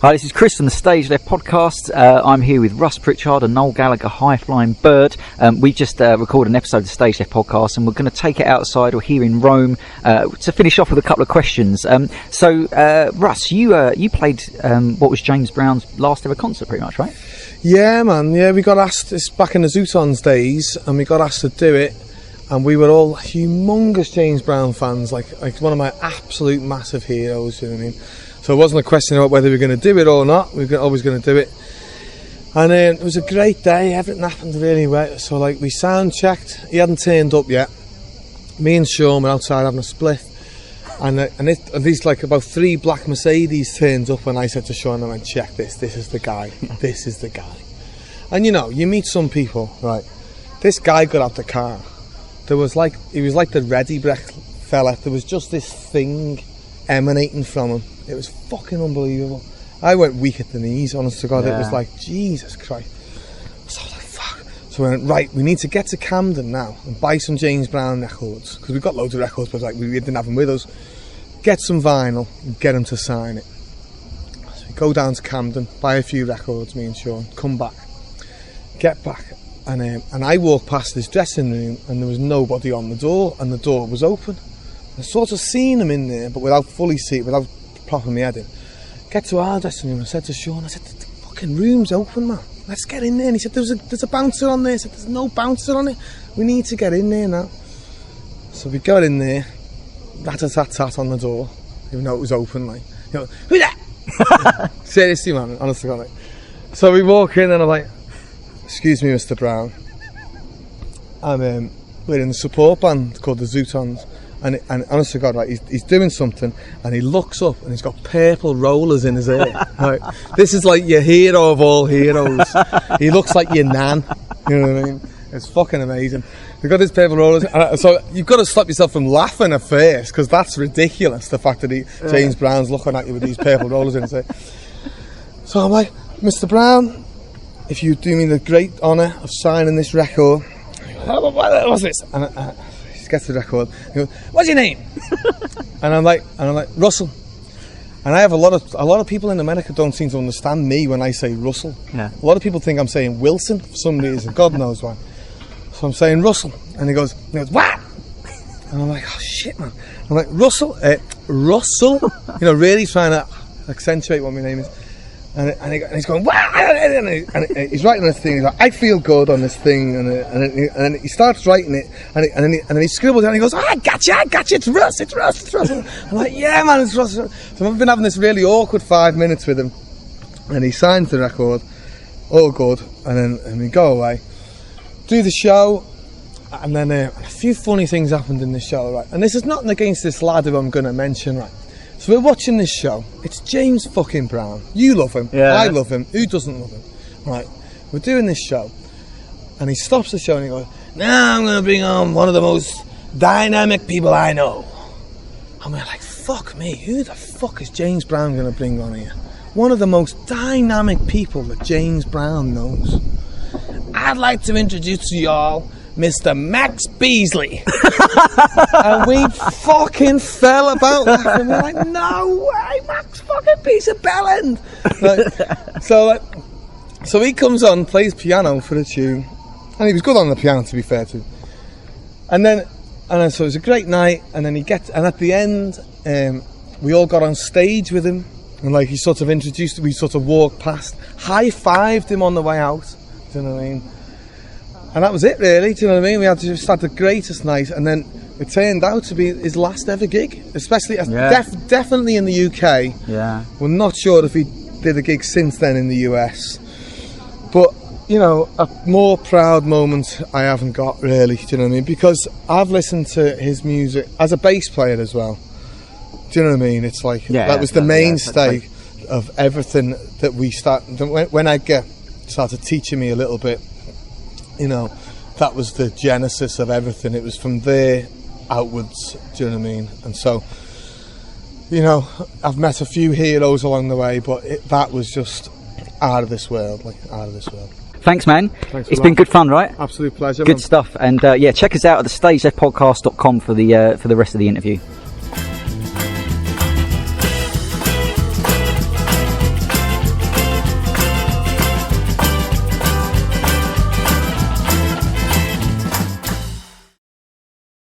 Hi, this is Chris from the StageLeft Podcast. I'm here with Russ Pritchard and Noel Gallagher, High Flying Bird. We just recorded an episode of the StageLeft Podcast, and we're going to take it outside or here in Rome to finish off with a couple of questions. Russ, you played what was James Brown's last ever concert, pretty much, right? Yeah, man. Yeah, we got asked. It's back in the Zutons days, and we got asked to do it. And we were all humongous James Brown fans, like one of my absolute massive heroes. You know what I mean? So it wasn't a question about whether we were going to do it or not. We were always going to do it. And it was a great day. Everything happened really well. So we sound checked. He hadn't turned up yet. Me and Sean were outside having a split. And these about 3 black Mercedes turned up, and I said to Sean, I went, check this. This is the guy. This is the guy. And you meet some people, right? This guy got out the car. He was like the Ready Brek fella. There was just this thing emanating from him. It was fucking unbelievable. I went weak at the knees, honest to God. Yeah. It was like, Jesus Christ. So I was like, fuck. So we went, right, we need to get to Camden now and buy some James Brown records, because we've got loads of records, but we didn't have them with us. Get some vinyl and get him to sign it. So we go down to Camden, buy a few records, me and Sean, come back, get back, and I walk past this dressing room, and there was nobody on the door, and the door was open. I sort of seen him in there, but without propping my head in. Get to our dressing room, and I said to Sean, the fucking room's open, man. Let's get in there. And he said, there's a bouncer on there. I said, there's no bouncer on it. We need to get in there now. So we got in there, rat-a-tat-tat on the door, even though it was open, who that? Seriously, man, honest to God. So we walk in, and I'm like, excuse me, Mr. Brown. We're in the support band called the Zutons. And honest to God, he's doing something, and he looks up, and he's got purple rollers in his hair. Right? This is like your hero of all heroes. He looks like your nan. You know what I mean? It's fucking amazing. He's got his purple rollers. So you've got to stop yourself from laughing at first, because that's ridiculous, the fact that James Brown's looking at you with these purple rollers in his hair. So I'm like, Mr. Brown, if you do me the great honour of signing this record. What's this? And gets the record. He goes, what's your name? and I'm like Russell. And I have a lot of people in America don't seem to understand me when I say Russell. Yeah. A lot of people think I'm saying Wilson for some reason. God knows why. So I'm saying Russell, and he goes what? And I'm like, oh shit, man. I'm like, Russell, really trying to accentuate what my name is. And he's going, what? And he's writing this thing. He's like, I feel good on this thing. And then he starts writing it. And then he scribbles it, and he goes, oh, I got you. It's Russ. I'm like, yeah, man, it's Russ. So I've been having this really awkward 5 minutes with him. And he signs the record. All good. And we go away. Do the show. And then a few funny things happened in the show, right? And this is nothing against this lad who I'm going to mention, right? So we're watching this show. It's James fucking Brown. You love him. Yeah. I love him. Who doesn't love him? Right. We're doing this show. And he stops the show and he goes, now I'm going to bring on one of the most dynamic people I know. And we're like, fuck me. Who the fuck is James Brown going to bring on here? One of the most dynamic people that James Brown knows. I'd like to introduce to y'all Mr. Max Beasley. And we fucking fell about laughing. We're like, no way, Max fucking piece of bellend. So he comes on, plays piano for a tune, and he was good on the piano, to be fair to him. And then so it was a great night. And then and at the end, we all got on stage with him, and he sort of introduced. We sort of walked past, high-fived him on the way out. Do you know what I mean? And that was it, really. Do you know what I mean? We had the greatest night, and then it turned out to be his last ever gig, especially definitely in the UK. Yeah. We're not sure if he did a gig since then in the US, but a more proud moment I haven't got, really. Do you know what I mean? Because I've listened to his music as a bass player as well. Do you know what I mean? It's like that was the mainstay of everything that we started. When Edgar started teaching me a little bit. That was the genesis of everything. It was from there outwards, do you know what I mean? And so, I've met a few heroes along the way, but that was just out of this world, out of this world. Thanks, man. It's been good fun, right? Absolute pleasure. Good stuff. And check us out at the StageLeftPodcast.com for the rest of the interview.